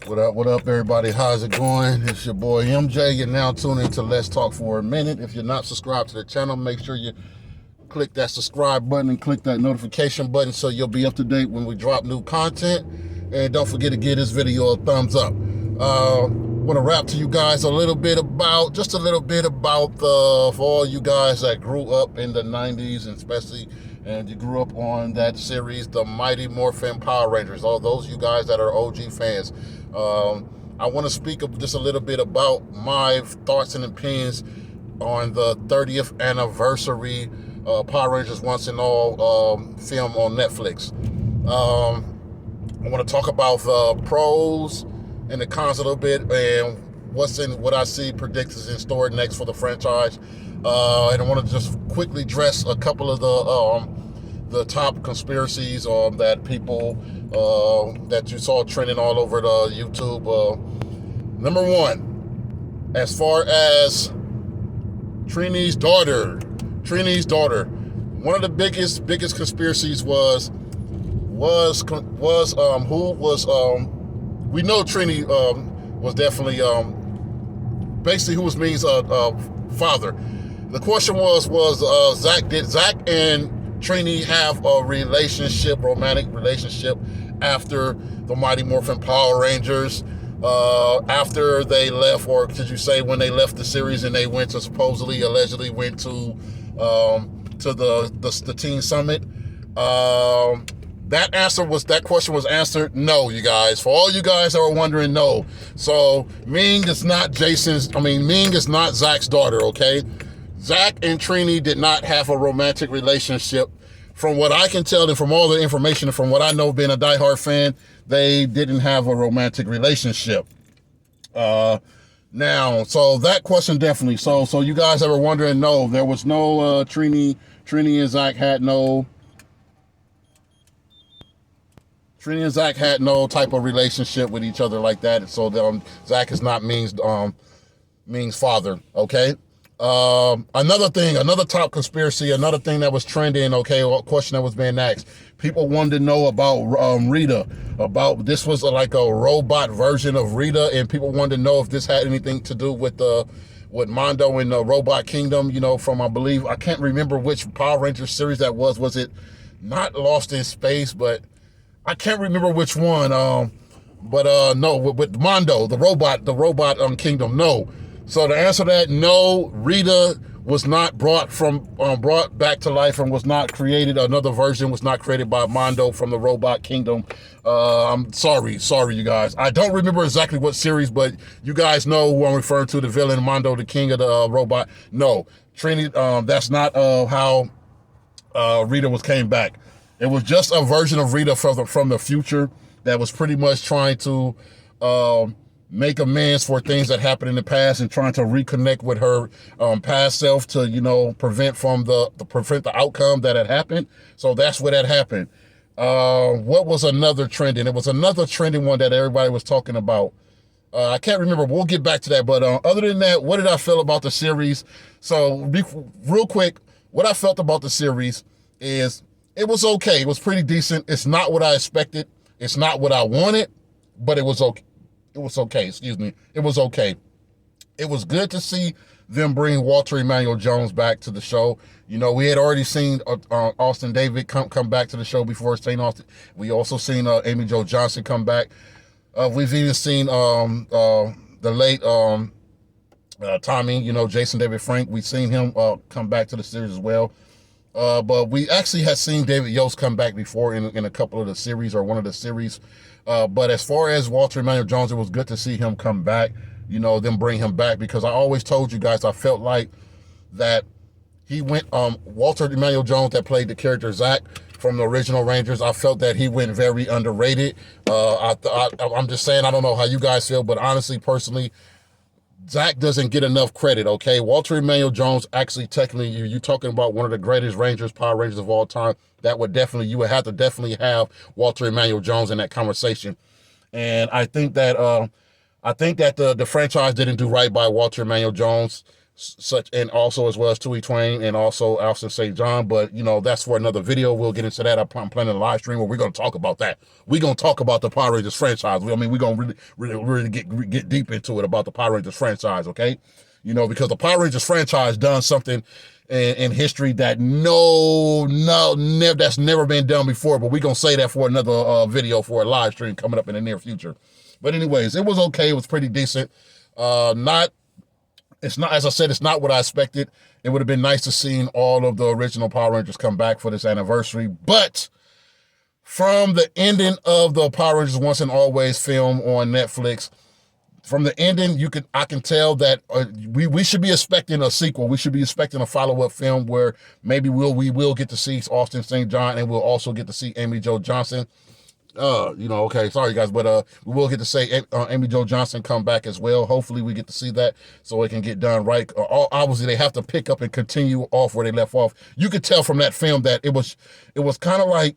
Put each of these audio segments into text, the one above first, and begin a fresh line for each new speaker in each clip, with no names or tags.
What up, everybody? How's it going? It's your boy MJ. You're now tuning into Let's Talk for a Minute. If you're not subscribed to the channel, make sure you click that subscribe button and click that notification button so you'll be up to date when we drop new content. And don't forget to give this video a thumbs up. Want to rap to you guys a little bit about for all you guys that grew up in the 90s, and especially and you grew up on that series, the Mighty Morphin Power Rangers. All those you guys that are OG fans. I want to speak just a little bit about my thoughts and opinions on the 30th anniversary Power Rangers Once and All film on Netflix. I want to talk about the pros and the cons a little bit, and what I see predicted in store next for the franchise. And I want to just quickly address a couple of the top conspiracies that people that you saw trending all over the YouTube. Number one, as far as Trini's daughter, one of the biggest conspiracies was we know Trini was definitely basically who was Ming's father. The question was Zach, did Zach and Trini have a romantic relationship after the Mighty Morphin Power Rangers, after they left, or could you say when they left the series and they went to allegedly went to the Teen Summit? That question was answered no, you guys. For all you guys that were wondering, no. So Ming is not Zach's daughter, okay? Zach and Trini did not have a romantic relationship. From what I can tell and from all the information and from what I know being a diehard fan, they didn't have a romantic relationship. Now, so that question definitely, so you guys that were wondering, no, there was no Trini and Zach had no type of relationship with each other like that. So Zach is not Ming's father, okay? Another top conspiracy, another thing that was trending, okay, a question that was being asked. People wanted to know about Rita, about this was like a robot version of Rita, and people wanted to know if this had anything to do with Mondo in the Robot Kingdom, from, I believe, I can't remember which Power Rangers series that was. Was it not Lost in Space, but I can't remember which one. No, with Mondo, the robot Kingdom, no. So the answer to that, no, Rita was not brought back to life and was not created. Another version was not created by Mondo from the Robot Kingdom. I'm sorry, you guys. I don't remember exactly what series, but you guys know who I'm referring to, the villain, Mondo, the king of the robot. No, Trini, that's not how Rita came back. It was just a version of Rita from the future that was pretty much trying to make amends for things that happened in the past and trying to reconnect with her past self to, prevent the outcome that had happened. So that's what had happened. What was another trending? It was another trending one that everybody was talking about. I can't remember. We'll get back to that. But other than that, what did I feel about the series? So real quick, what I felt about the series is it was okay. It was pretty decent. It's not what I expected. It's not what I wanted, but it was okay. It was okay, It was okay. It was good to see them bring Walter Emmanuel Jones back to the show. We had already seen Austin David come back to the show before St. Austin. We also seen Amy Jo Johnson come back. We've even seen the late Tommy, Jason David Frank. We've seen him come back to the series as well. But we actually had seen David Yost come back before in a couple of the series or one of the series. But as far as Walter Emmanuel Jones, it was good to see him come back, them bring him back, because I always told you guys I felt like that he went, Walter Emmanuel Jones that played the character Zach from the original Rangers, I felt that he went very underrated. I'm just saying, I don't know how you guys feel, but honestly, personally, Zach doesn't get enough credit, okay? Walter Emmanuel Jones, actually, technically, you're talking about one of the greatest Power Rangers of all time. You would have to definitely have Walter Emmanuel Jones in that conversation. And I think that the franchise didn't do right by Walter Emmanuel Jones. such, and also as well as Tui Twain and also Alston St. John. But that's for another video. We'll get into that. I'm planning a live stream where we're going to talk about that. We're going to talk about the Power Rangers franchise. We're going to really get deep into it about the Power Rangers franchise, okay? Because the Power Rangers franchise done something in history that that's never been done before. But we're going to say that for another video for a live stream coming up in the near future. But anyways, it was okay. It was pretty decent. It's not, as I said, it's not what I expected. It would have been nice to see all of the original Power Rangers come back for this anniversary. But from the ending of the Power Rangers Once and Always film on Netflix, from the ending, I can tell that we should be expecting a sequel. We should be expecting a follow-up film where maybe we will get to see Alston St. John, and we'll also get to see Amy Jo Johnson. Okay, sorry guys, but we will get to say Amy Jo Johnson come back as well. Hopefully we get to see that so it can get done right. Obviously they have to pick up and continue off where they left off. You could tell from that film that it was kind of like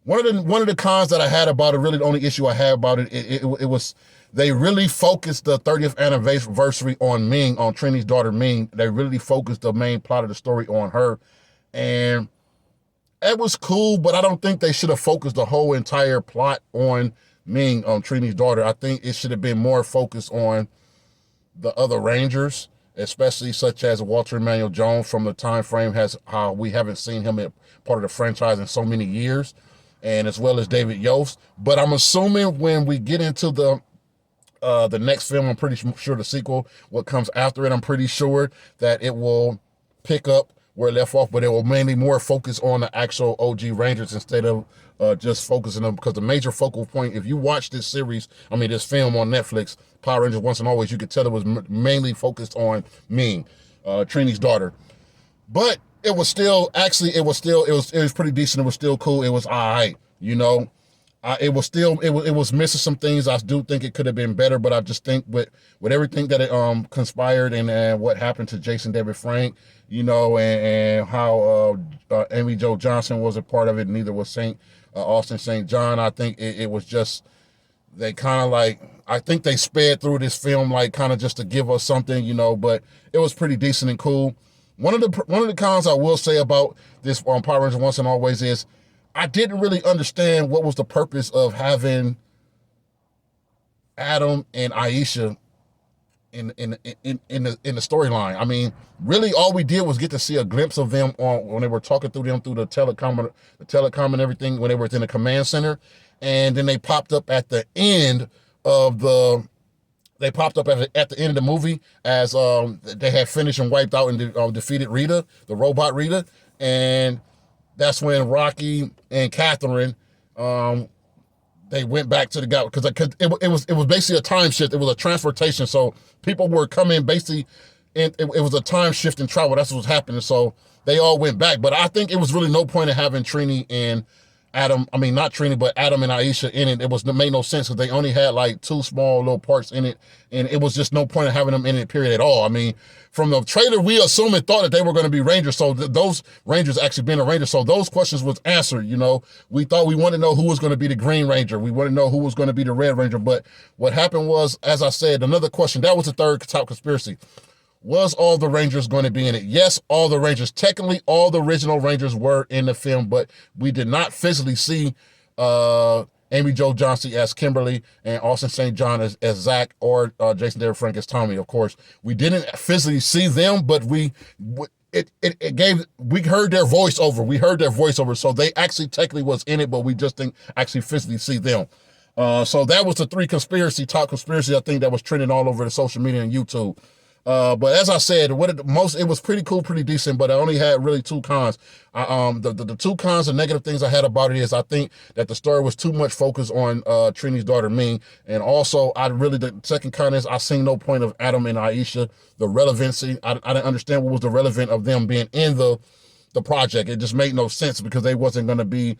one of the cons that I had about it. Really, the only issue I had about it was they really focused the 30th anniversary on Ming, on Trini's daughter Ming. They really focused the main plot of the story on her, and it was cool, but I don't think they should have focused the whole entire plot on Ming, on Trini's daughter. I think it should have been more focused on the other Rangers, especially such as Walter Emmanuel Jones from the time frame how we haven't seen him as part of the franchise in so many years, and as well as David Yost. But I'm assuming when we get into the next film, I'm pretty sure the sequel, what comes after it, I'm pretty sure that it will pick up where it left off, but it will mainly more focus on the actual OG Rangers instead of just focusing on, because the major focal point, if you watch this series, this film on Netflix, Power Rangers Once and Always, you could tell it was mainly focused on Ming, Trini's daughter. But it was still, it was pretty decent. It was still cool. It was all right, it was missing some things. I do think it could have been better, but I just think with everything that it conspired and what happened to Jason David Frank, and how Amy Jo Johnson was a part of it, neither was Alston St. John. I think it was just, they kind of I think they sped through this film kind of just to give us something, but it was pretty decent and cool. One of the cons I will say about this Power Rangers Once and Always is I didn't really understand what was the purpose of having Adam and Aisha in the storyline. Really all we did was get to see a glimpse of them when they were talking through the telecom and everything, when they were in the command center, and then they popped up at the end of the movie as they had finished and wiped out and defeated Rita, the robot Rita, and that's when Rocky and Catherine, they went back to the guy, because it was basically a time shift. It was a transportation, so people were coming basically, and it was a time shift in travel. That's what was happening. So they all went back. But I think it was really no point in having Trini and Adam. Not Trini, but Adam and Aisha in it. It made no sense because they only had two small little parts in it, and it was just no point in having them in it, period, at all. From the trailer, we assumed and thought that they were going to be Rangers, so those Rangers actually being a Ranger, so those questions was answered. We thought we wanted to know who was going to be the Green Ranger. We wanted to know who was going to be the Red Ranger. But what happened was, as I said, another question, that was the third top conspiracy. Was all the Rangers going to be in it? Yes, all the Rangers. Technically, all the original Rangers were in the film, but we did not physically see Amy Jo Johnson as Kimberly and Alston St. John as Zach, or Jason David Frank as Tommy, of course. We didn't physically see them, but we heard their voiceover. We heard their voiceover, so they actually technically was in it, but we just didn't actually physically see them. So that was the top conspiracy, I think, that was trending all over the social media and YouTube. But as I said, it was pretty cool, pretty decent, but I only had really two cons. The two cons and negative things I had about it is I think that the story was too much focused on Trini's daughter Ming, and also the second con is I seen no point of Adam and Aisha, the relevancy. I didn't understand what was the relevant of them being in the project. It just made no sense because they wasn't going to be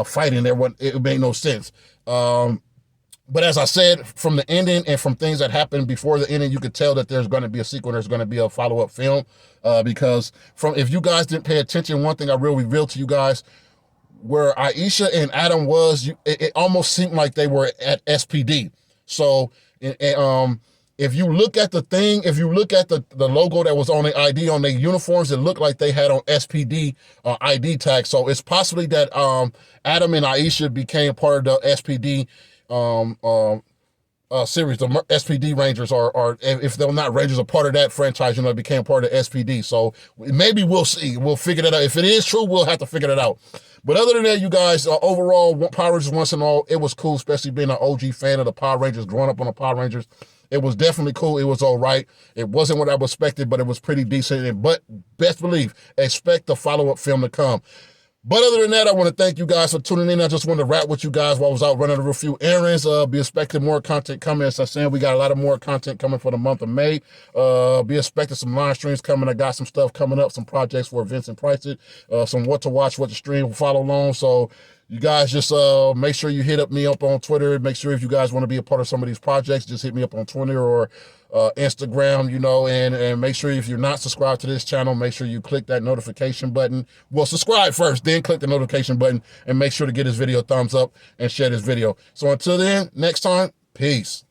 fighting. It made no sense. But as I said, from the ending and from things that happened before the ending, you could tell that there's going to be a sequel, there's going to be a follow-up film. Because if you guys didn't pay attention, one thing I will reveal to you guys, where Aisha and Adam was, it almost seemed like they were at SPD. So if you look at the thing, if you look at the logo that was on the ID on their uniforms, it looked like they had on SPD ID tag. So it's possibly that Adam and Aisha became part of the SPD series. The SPD Rangers are, if they're not Rangers, a part of that franchise, you know, became part of the SPD. So maybe we'll see. We'll figure that out. If it is true, we'll have to figure that out. But other than that, you guys, overall, Power Rangers once and all, it was cool, especially being an OG fan of the Power Rangers, growing up on the Power Rangers. It was definitely cool. It was all right. It wasn't what I expected, but it was pretty decent. But best believe, expect the follow-up film to come. But other than that, I want to thank you guys for tuning in. I just wanted to rap with you guys while I was out running a few errands. Be expecting more content coming. As I said, we got a lot of more content coming for the month of May. Be expecting some live streams coming. I got some stuff coming up, some projects for Vincent Price It, some what to watch, what to stream, follow along. So you guys just make sure you hit me up on Twitter. Make sure if you guys want to be a part of some of these projects, just hit me up on Twitter or Instagram, you know, and make sure if you're not subscribed to this channel, make sure you click that notification button. Well, subscribe first, then click the notification button, and make sure to get this video a thumbs up and share this video. So until then, next time, peace.